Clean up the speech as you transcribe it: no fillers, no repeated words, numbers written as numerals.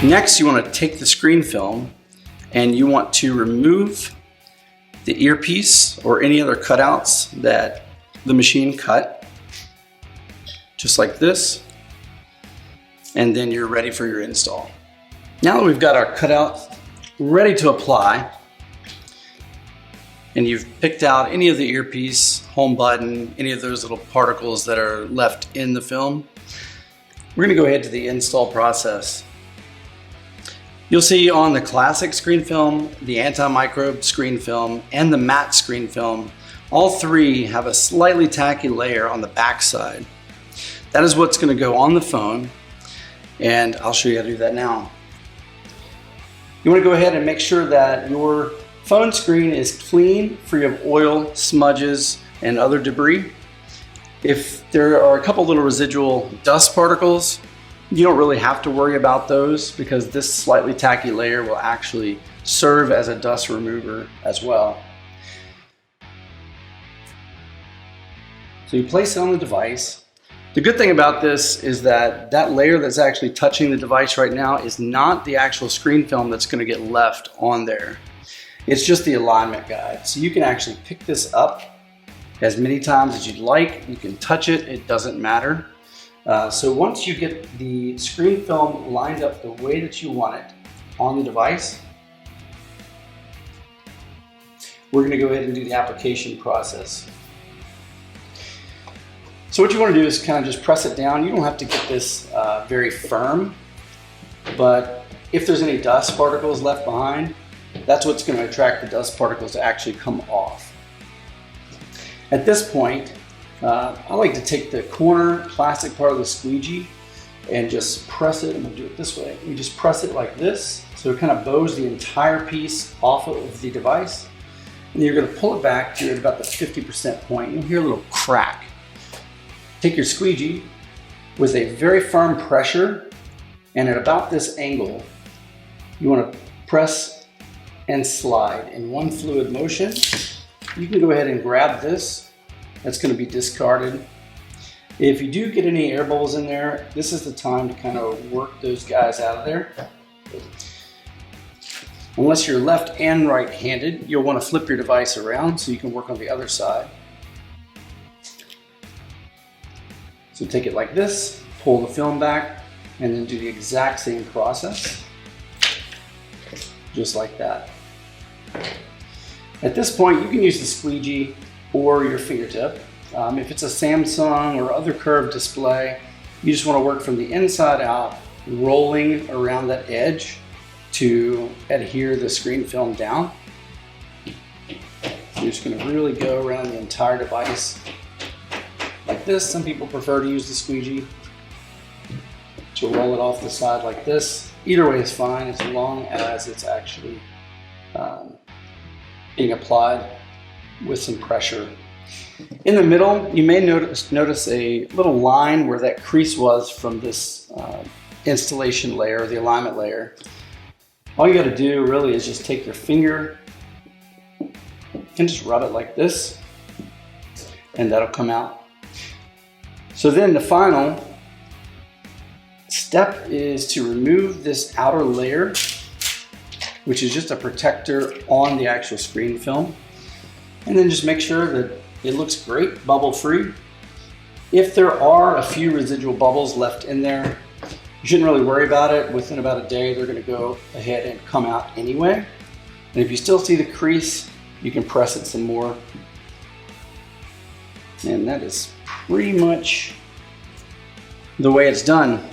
Next, you want to take the screen film and you want to remove the earpiece or any other cutouts that the machine cut, just like this, and then you're ready for your install. Now that we've got our cutout ready to apply, and you've picked out any of the earpiece, home button, any of those little particles that are left in the film, we're going to go ahead to the install process. You'll see on the classic screen film, the anti-microbe screen film, and the matte screen film, all three have a slightly tacky layer on the back side. That is what's going to go on the phone, and I'll show you how to do that now. You want to go ahead and make sure that your phone screen is clean, free of oil, smudges, and other debris. If there are a couple little residual dust particles, you don't really have to worry about those because this slightly tacky layer will actually serve as a dust remover as well. So you place it on the device. The good thing about this is that that layer that's actually touching the device right now is not the actual screen film that's going to get left on there. It's just the alignment guide. So you can actually pick this up as many times as you'd like. You can touch it, it doesn't matter. So once you get the screen film lined up the way that you want it on the device, we're going to go ahead and do the application process. So what you want to do is kind of just press it down. You don't have to get this very firm, but if there's any dust particles left behind, that's what's going to attract the dust particles to actually come off. At this point, I like to take the corner plastic part of the squeegee and just press it. I'm going to do it this way. You just press it like this, so it kind of bows the entire piece off of the device. And you're going to pull it back to about the 50% point. You'll hear a little crack. Take your squeegee with a very firm pressure, and at about this angle, you want to press and slide in one fluid motion. You can go ahead and grab this. That's going to be discarded. If you do get any air bubbles in there, this is the time to kind of work those guys out of there. Unless you're left and right-handed, you'll want to flip your device around so you can work on the other side. So take it like this, pull the film back, and then do the exact same process, just like that. At this point, you can use the squeegee or your fingertip. If it's a Samsung or other curved display, you just want to work from the inside out, rolling around that edge to adhere the screen film down. You're just going to really go around the entire device like this. Some people prefer to use the squeegee to roll it off the side like this. Either way is fine as long as it's actually being applied with some pressure. In the middle, you may notice a little line where that crease was from this installation layer, the alignment layer. All you got to do really is just take your finger and just rub it like this, and that'll come out. So then the final step is to remove this outer layer, which is just a protector on the actual screen film. And then just make sure that it looks great, bubble free. If there are a few residual bubbles left in there, you shouldn't really worry about it. Within about a day, they're gonna go ahead and come out anyway. And if you still see the crease, you can press it some more. And that is pretty much the way it's done.